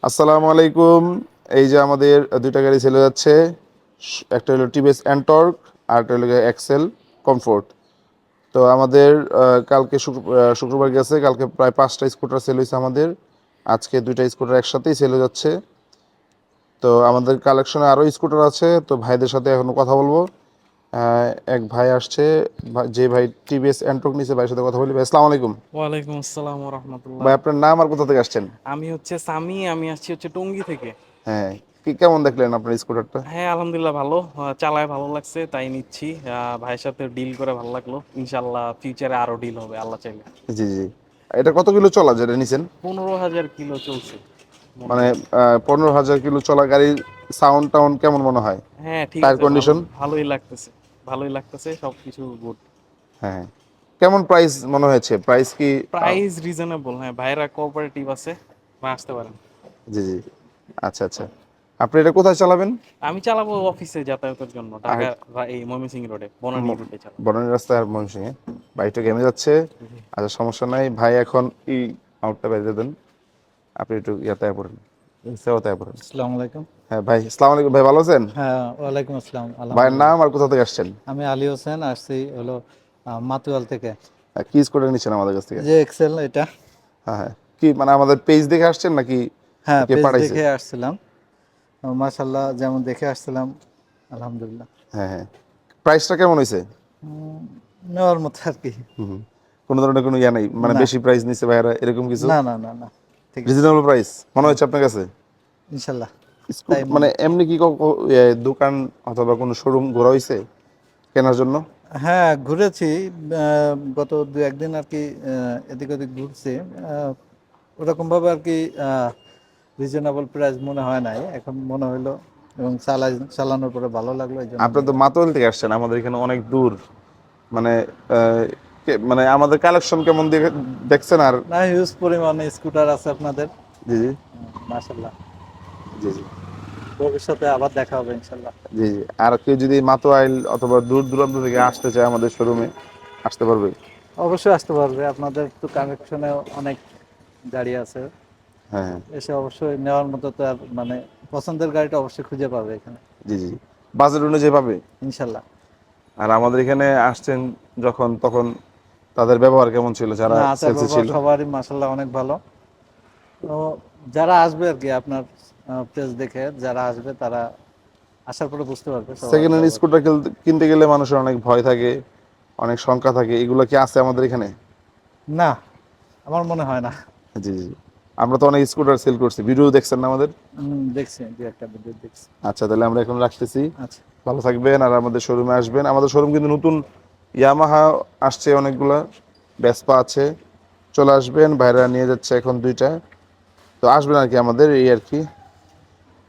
আসসালামু আলাইকুম। এই যে আমাদের দুইটা গাড়ি চলে যাচ্ছে। একটা হলো টিভিএস অ্যান্টর্ক আর একটা হলো এক্সেল কমফোর্ট। তো আমাদের কালকে শুক্রবার গেছে, কালকে প্রায় 5টা স্কুটার সেল হয়েছে আমাদের। আজকে দুইটা স্কুটার একসাথেই সেল হয়ে যাচ্ছে। তো আমাদের কালেকশনে আরও স্কুটার আছে, তো ভাইদের সাথে এখনো কথা বলবো। এক ভাই আসছে, যে ভাই টিভিএস অ্যান্টর্ক নিছে, ভাইয়ের সাথে কথা বলি। ভাই আসসালামু আলাইকুম। ওয়ালাইকুম আসসালাম রাহমাতুল্লাহ। ভাই আপনার নাম আর কোথা থেকে আসছেন? আমি হচ্ছে সামি, আমি আসছি হচ্ছে টঙ্গী থেকে। হ্যাঁ, কেমন দেখলেন আপনার স্কুটারটা? হ্যাঁ আলহামদুলিল্লাহ ভালো, চালায় ভালো লাগছে তাই নিচ্ছি। ভাইয়ের সাথে ডিল করে ভালো লাগলো, ইনশাল্লাহ ফিউচারে আরো ডিল হবে আল্লাহ চাইলে। জি জি। এটা কত কিলো চলা যেটা নিছেন? 15,000 কিলো চলছে মনে মানে হয়। 15,000 কিলো চলা গাড়ির সাউন্ড টাউন্ড কেমন মনে হয়? হ্যাঁ ঠিক টায়ার আছে, কন্ডিশন? ভালোই লাগতেছে, ভালোই লাগতেছে, সবকিছু গুড। হ্যাঁ। কেমন প্রাইস মনে হয়েছে? প্রাইস কি? প্রাইস রিজনেবল, হ্যাঁ ভাইরা কোঅপারেটিভ আছে, আসতে পারেন। জি জি। আচ্ছা আচ্ছা। আপনি এটা কোথায় চালাবেন? আমি চালাবো অফিসে যাতায়াতের জন্য, আর ঢাকা এই ময়মনসিংহ রোডে, বনানী রোডে চালাবো। বনানী রাস্তায় আর ময়মনসিংহে বাইকটা ঘেমে যাচ্ছে। আচ্ছা, সমস্যা নাই ভাই, এখন আউটটা বেঁধে দেন। আপনি একটু ইয়াতায় পড়েন, সেওতায় পড়েন। আসসালামু আলাইকুম। হ্যাঁ ভাই, আসসালামু আলাইকুম। ভাই ভালো আছেন? হ্যাঁ, ওয়ালাইকুম আসসালাম। ভাইয়ের আলহামদুলিল্লাহ। নাম আর কোথা থেকে আসছেন? আমি আলী হোসেন, আসছি হলো মাতুয়াল থেকে। কি স্কুটার নিচ্ছেন আমাদের কাছ থেকে? যে এক্সেল এটা। হ্যাঁ হ্যাঁ। কি মানে আমাদের পেজ দেখে আসছেন নাকি হ্যাঁ, কে পেজ পাঠাইছে? দেখে আসছিলাম। মাশাল্লাহ, যেমন দেখে আসছিলাম আলহামদুলিল্লাহ। হ্যাঁ হ্যাঁ। প্রাইসটা কেমন হয়েছে? উম, নেওয়ার মতো আর কি। হুম। কোনো ধরনের কোনো ইয়া নাই, মানে না বেশি প্রাইস নিচ্ছে ভাইয়ারা এরকম কিছু? না না না না, ঠিক আছে। রিজনেবল প্রাইস মনে হ্যাঁ, হচ্ছে আপনার কাছে? ইনশাল্লাহ স্কুট তাই মনে মানে হচ্ছে। এমনি কি দোকান অথবা কোনো শোরুম ঘোরা হয়েছে কেনার জন্য? হ্যাঁ, ঘুরেছি। গত দু একদিন আর কি, এদিক ওদিক ঘুরছি। ওরকমভাবে আর কি রিজনেবল প্রাইস মনে হয় নাই, এখন মনে হইলো, এবং চালানোর পরে ভালো লাগলো, এই জন্য আপনি তো নিলাম। মাতোয়াল থেকে আসছেন, আমাদের এখানে অনেক দূর। মানে মানে আমাদের কালেকশন কেমন দেখছেন? আর না, হিউজ পরিমাণে স্কুটার আছে আপনাদের। জি জি মাশাল্লাহ, জি জি ভবিষ্যতে আবার দেখা হবে ইনশাল্লাহ। জি জি। আর কেউ যদি মাতোয়াইল অথবা দূর দূরান্ত থেকে আসতে চায় আমাদের শোরুমে, আসতে পারবে? অবশ্যই আসতে পারবে, আপনাদের তো কানেকশনে অনেক গাড়ি আছে। হ্যাঁ হ্যাঁ। এসে অবশ্যই নেওয়ার মতো তো আর মানে পছন্দের গাড়িটা অবশ্যই খুঁজে পাবে এখানে জি জি। বাজেট অনুযায়ী পাবে। ইনশাল্লাহ। আর আমাদের এখানে আসছেন যখন, তখন তাদের ব্যবহার কেমন ছিল যারা না, আচার সেলসে ব্যবহার ছিল? সবারই মাশাল্লাহ অনেক ভালো। তো যারা আসবে আর কি আপনার পেজ দেখে, যারা আসবে তারা আসার পরে বুঝতে পারবে সবার সেকেন্ড হ্যান্ড ব্যবহার। স্কুটার কিনতে গেলে মানুষের অনেক ভয় থাকে, অনেক শঙ্কা থাকে, এগুলো কি আছে আমাদের এখানে? না, আমার মনে হয় না। জি জি। আমরা তো অনেক স্কুটার সেল করছি, ভিডিও দেখছেন না আমাদের? দেখছি, দু একটা ভিডিও দেখছি। আচ্ছা, তাহলে আমরা এখন রাখতেছি। আচ্ছা, ভালো থাকবেন আর আমাদের শোরুমে আসবেন। আমাদের শোরুম কিন্তু নতুন ইয়ামাহা আসছে অনেকগুলা, ভেসপা আছে। চলে আসবেন, ভাইরা নিয়ে যাচ্ছে এখন দুইটা। তো আসবেন আর কি আমাদের, এই আর কি।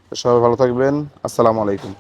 তো সবাই ভালো থাকবেন। আসসালামু আলাইকুম।